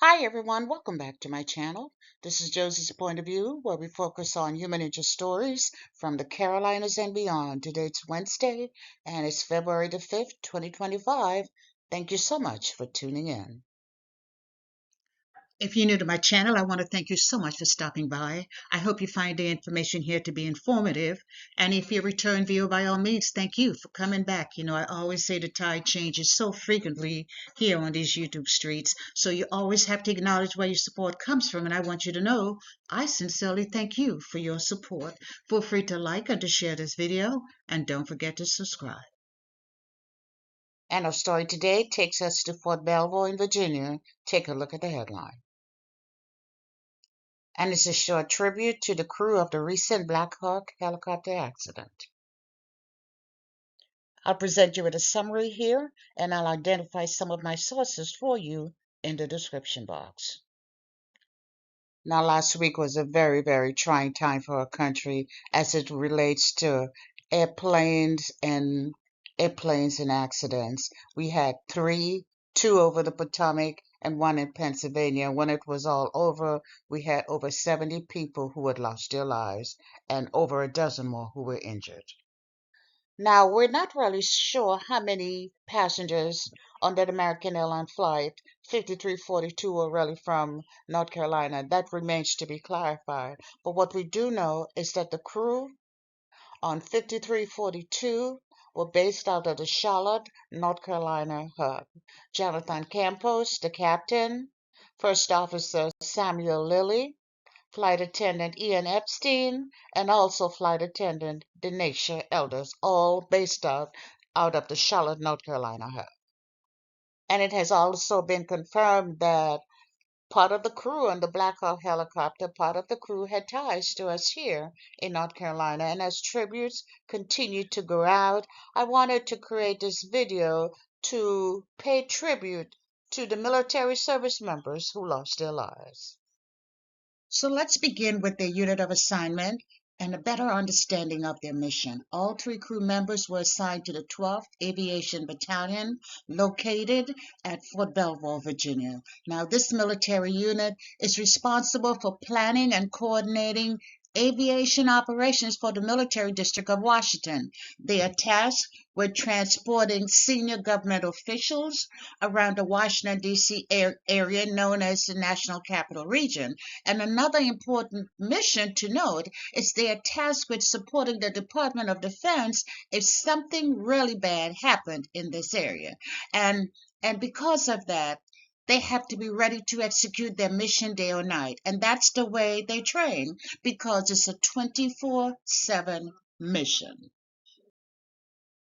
Hi everyone, welcome back to my channel. This is Josie's Point of View, where we focus on human interest stories from the Carolinas and beyond. Today it's Wednesday and it's February the 5th, 2025. Thank you so much for tuning in. If you're new to my channel, I want to thank you so much for stopping by. I hope you find the information here to be informative. And if you're a return viewer, by all means, thank you for coming back. I always say the tide changes so frequently here on these YouTube streets. So you always have to acknowledge where your support comes from. And I want you to know I sincerely thank you for your support. Feel free to like and to share this video. And don't forget to subscribe. And our story today takes us to Fort Belvoir in Virginia. Take a look at the headline. And it's a short tribute to the crew of the recent Blackhawk helicopter accident. I'll present you with a summary here, and I'll identify some of my sources for you in the description box. Now, last week was a very, very trying time for our country as it relates to airplanes and accidents. We had two over the Potomac and one in Pennsylvania. When it was all over, we had over 70 people who had lost their lives and over a dozen more who were injured. Now, we're not really sure how many passengers on that American Airline flight 5342 were really from North Carolina. That remains to be clarified. But what we do know is that the crew on 5342 were based out of the Charlotte, North Carolina hub. Jonathan Campos, the captain, First Officer Samuel Lilly, Flight Attendant Ian Epstein, and also Flight Attendant Denisha Elders, all based out of the Charlotte, North Carolina hub. And it has also been confirmed that part of the crew on the Blackhawk helicopter, part of the crew had ties to us here in North Carolina. And as tributes continue to go out, I wanted to create this video to pay tribute to the military service members who lost their lives. So let's begin with their unit of assignment and a better understanding of their mission. All three crew members were assigned to the 12th Aviation Battalion located at Fort Belvoir, Virginia. Now, this military unit is responsible for planning and coordinating aviation operations for the military district of Washington. They are tasked with transporting senior government officials around the Washington, D.C. area known as the National Capital Region. And another important mission to note is they are tasked with supporting the Department of Defense if something really bad happened in this area. And because of that, they have to be ready to execute their mission day or night. And that's the way they train, because it's a 24/7 mission.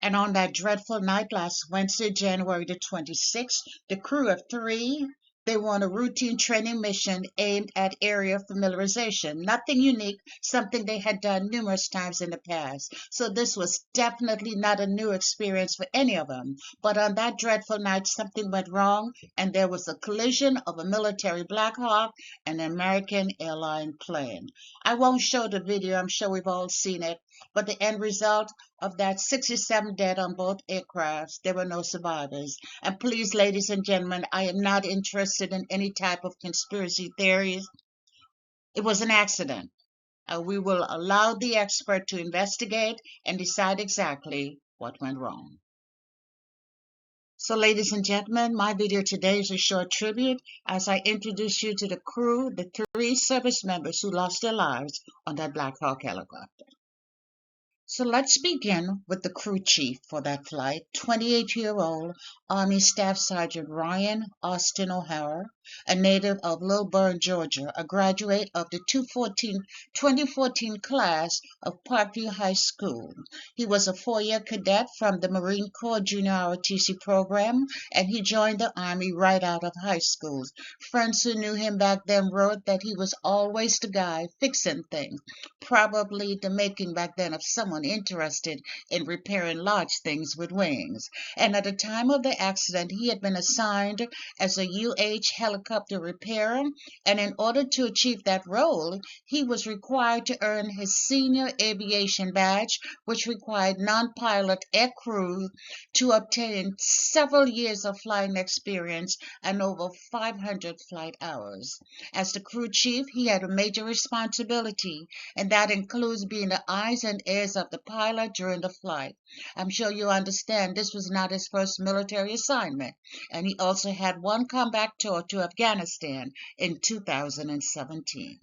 And on that dreadful night last Wednesday, January the 26th, the crew of three, they were on a routine training mission aimed at area familiarization. Nothing unique, something they had done numerous times in the past. So this was definitely not a new experience for any of them. But on that dreadful night, something went wrong, and there was a collision of a military Blackhawk and an American Airline plane. I won't show the video, I'm sure we've all seen it, but the end result of that 67 dead on both aircrafts, there were no survivors. And please, ladies and gentlemen, I am not interested in any type of conspiracy theories. It was an accident. We will allow the expert to investigate and decide exactly what went wrong. So, ladies and gentlemen, my video today is a short tribute as I introduce you to the crew, the three service members who lost their lives on that Blackhawk helicopter. So let's begin with the crew chief for that flight, 28-year-old Army Staff Sergeant Ryan Austin O'Hara, a native of Lilburn, Georgia, a graduate of the 2014 class of Parkview High School. He was a four-year cadet from the Marine Corps Junior ROTC program, and he joined the Army right out of high school. Friends who knew him back then wrote that he was always the guy fixing things, probably the making back then of someone interested in repairing large things with wings. And at the time of the accident, he had been assigned as a UH-60 helicopter repairer, and in order to achieve that role, he was required to earn his senior aviation badge, which required non-pilot aircrew to obtain several years of flying experience and over 500 flight hours. As the crew chief, he had a major responsibility, and that includes being the eyes and ears of the pilot during the flight. I'm sure you understand this was not his first military assignment, and he also had one combat tour to Afghanistan in 2017.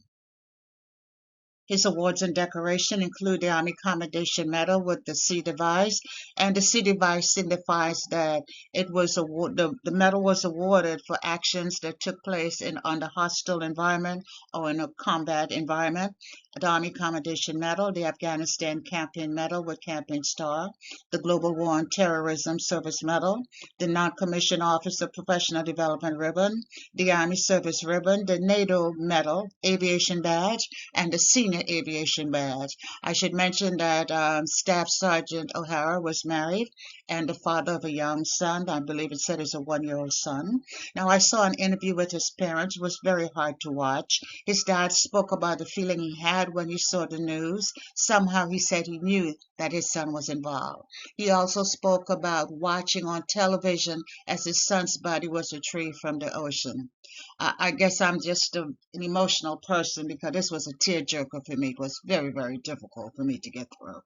His awards and decoration include the Army Commendation Medal with the C device, and the C device signifies that the medal was awarded for actions that took place in under hostile environment or in a combat environment. The Army Commendation Medal, the Afghanistan Campaign Medal with Campaign Star, the Global War on Terrorism Service Medal, the Non-Commissioned Officer Professional Development Ribbon, the Army Service Ribbon, the NATO Medal, Aviation Badge, and the Senior Aviation Badge. I should mention that Staff Sergeant O'Hara was married and the father of a young son. I believe it said it's a 1-year-old son. Now, I saw an interview with his parents. It was very hard to watch. His dad spoke about the feeling he had when he saw the news. Somehow he said he knew that his son was involved. He also spoke about watching on television as his son's body was retrieved from the ocean. I guess I'm just an emotional person because this was a tearjerker for me. It was very, very difficult for me to get through.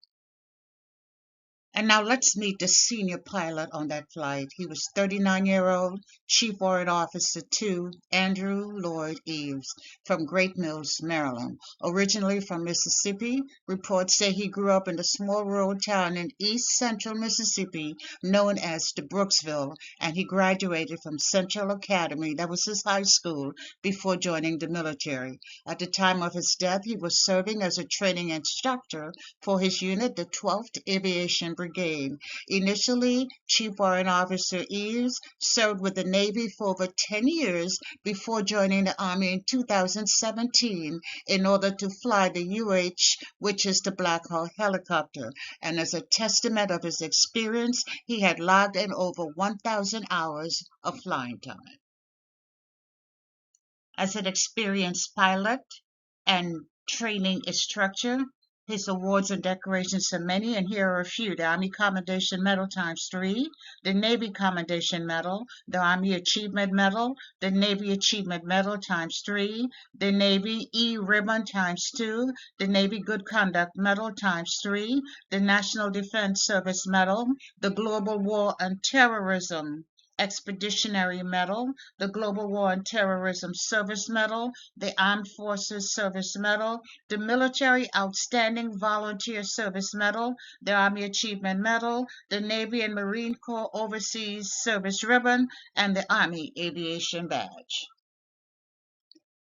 And now let's meet the senior pilot on that flight. He was 39-year-old Chief Warrant Officer 2, Andrew Lloyd Eves, from Great Mills, Maryland. Originally from Mississippi, reports say he grew up in a small rural town in east central Mississippi known as the Brooksville, and he graduated from Central Academy, that was his high school, before joining the military. At the time of his death, he was serving as a training instructor for his unit, the 12th Aviation Brigade. Initially, Chief Warrant Officer Eves served with the Navy for over 10 years before joining the Army in 2017 in order to fly the UH, which is the Blackhawk helicopter. And as a testament of his experience, he had logged in over 1,000 hours of flying time. As an experienced pilot and training instructor, his awards and decorations are many, and here are a few. The Army Commendation Medal ×3, the Navy Commendation Medal, the Army Achievement Medal, the Navy Achievement Medal ×3, the Navy E-Ribbon ×2, the Navy Good Conduct Medal ×3, the National Defense Service Medal, the Global War on Terrorism Expeditionary Medal, the Global War on Terrorism Service Medal, the Armed Forces Service Medal, the Military Outstanding Volunteer Service Medal, the Army Achievement Medal, the Navy and Marine Corps Overseas Service Ribbon, and the Army Aviation Badge.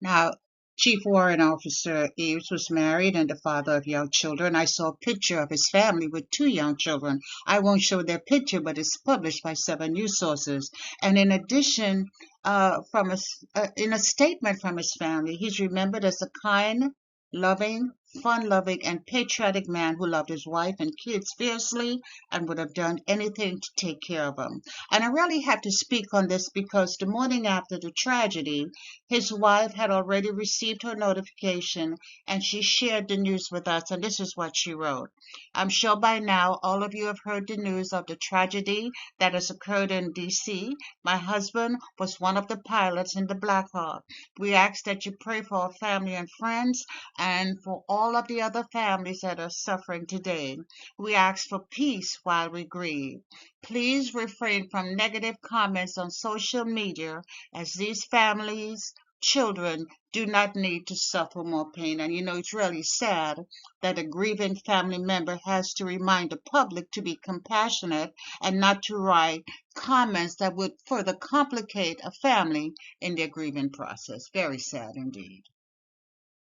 Now, Chief Warrant Officer Eves was married and the father of young children. I saw a picture of his family with 2 young children. I won't show their picture, but it's published by 7 news sources. And in addition, in a statement from his family, he's remembered as a kind, loving, fun-loving, and patriotic man who loved his wife and kids fiercely and would have done anything to take care of them. And I really have to speak on this because the morning after the tragedy, his wife had already received her notification and she shared the news with us, and this is what she wrote. I'm sure by now all of you have heard the news of the tragedy that has occurred in D.C. My husband was one of the pilots in the Blackhawk. We ask that you pray for our family and friends and for all of the other families that are suffering today. We ask for peace while we grieve. Please refrain from negative comments on social media as these families, children do not need to suffer more pain. And it's really sad that a grieving family member has to remind the public to be compassionate and not to write comments that would further complicate a family in their grieving process. Very sad indeed.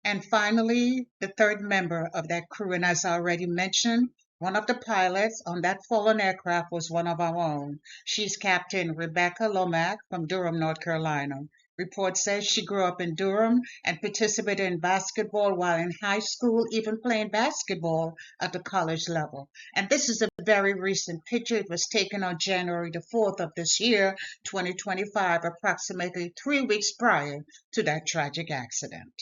And finally, the third member of that crew, and as I already mentioned, one of the pilots on that fallen aircraft was one of our own. She's Captain Rebecca Lomack from Durham, North Carolina. Report says she grew up in Durham and participated in basketball while in high school, even playing basketball at the college level. And this is a very recent picture. It was taken on January the 4th of this year, 2025, approximately 3 weeks prior to that tragic accident.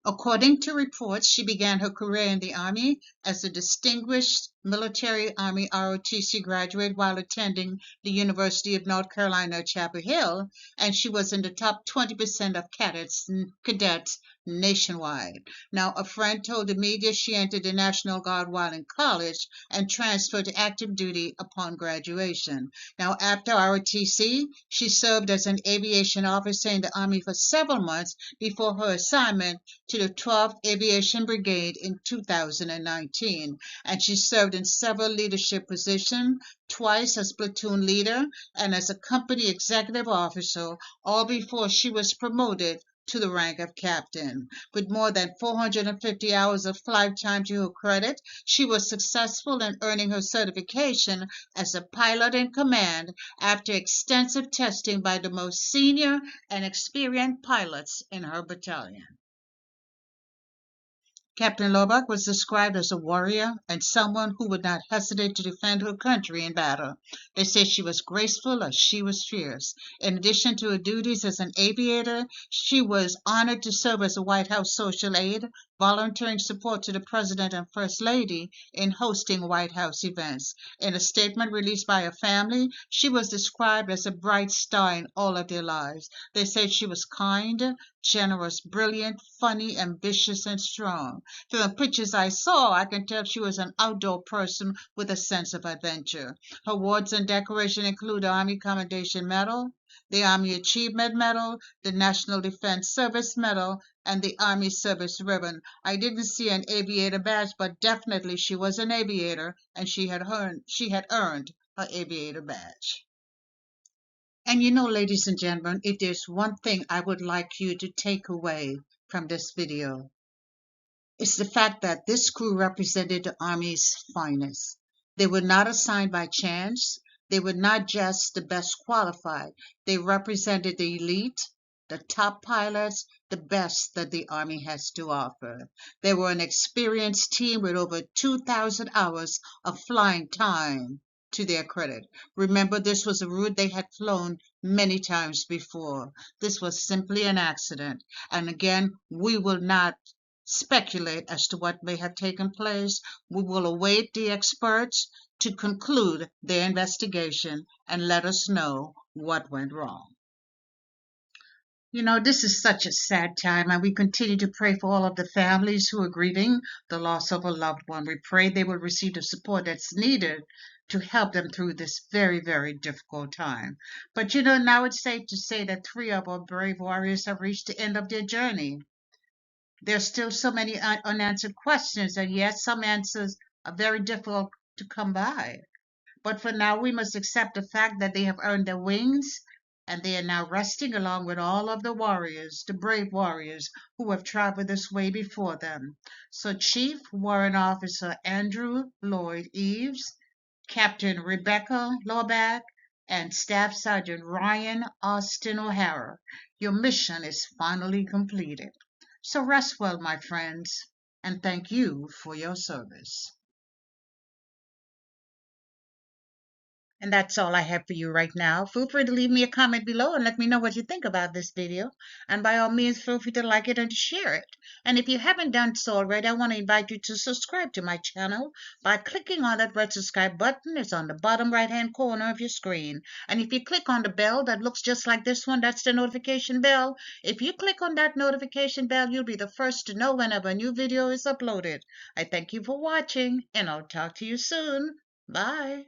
According to reports, she began her career in the Army as a distinguished military Army ROTC graduate while attending the University of North Carolina at Chapel Hill, and she was in the top 20% of cadets nationwide. Now, a friend told the media she entered the National Guard while in college and transferred to active duty upon graduation. Now, after ROTC, she served as an aviation officer in the Army for several months before her assignment to the 12th Aviation Brigade in 2019, and she served in several leadership positions, twice as platoon leader and as a company executive officer, all before she was promoted to the rank of captain. With more than 450 hours of flight time to her credit, she was successful in earning her certification as a pilot in command after extensive testing by the most senior and experienced pilots in her battalion. Captain Lobach was described as a warrior and someone who would not hesitate to defend her country in battle. They say she was graceful as she was fierce. In addition to her duties as an aviator, she was honored to serve as a White House social aide, volunteering support to the President and First Lady in hosting White House events. In a statement released by her family, she was described as a bright star in all of their lives. They said she was kind, generous, brilliant, funny, ambitious, and strong. From the pictures I saw, I can tell she was an outdoor person with a sense of adventure. Her awards and decorations include the Army Commendation Medal, the Army Achievement Medal, the National Defense Service Medal, and the Army Service Ribbon. I didn't see an aviator badge, but definitely she was an aviator, and she had earned her aviator badge. And you know, ladies and gentlemen, if there's one thing I would like you to take away from this video, it's the fact that this crew represented the Army's finest. They were not assigned by chance. They were not just the best qualified. They represented the elite, the top pilots, the best that the Army has to offer. They were an experienced team with over 2,000 hours of flying time to their credit. Remember, this was a route they had flown many times before. This was simply an accident. And again, we will not speculate as to what may have taken place. We will await the experts to conclude their investigation and let us know what went wrong. You know, this is such a sad time, and we continue to pray for all of the families who are grieving the loss of a loved one. We pray they will receive the support that's needed to help them through this very, very difficult time. But you know, now it's safe to say that 3 of our brave warriors have reached the end of their journey. There's still so many unanswered questions, and yet some answers are very difficult to come by. But for now, we must accept the fact that they have earned their wings, and they are now resting along with all of the warriors, the brave warriors who have traveled this way before them. So Chief Warrant Officer Andrew Lloyd Eves, Captain Rebecca Lawback, and Staff Sergeant Ryan Austin O'Hara, your mission is finally completed. So rest well, my friends, and thank you for your service. And that's all I have for you right now. Feel free to leave me a comment below and let me know what you think about this video. And by all means, feel free to like it and to share it. And if you haven't done so already, I want to invite you to subscribe to my channel by clicking on that red subscribe button. It's on the bottom right-hand corner of your screen. And if you click on the bell that looks just like this one, that's the notification bell. If you click on that notification bell, you'll be the first to know whenever a new video is uploaded. I thank you for watching, and I'll talk to you soon. Bye.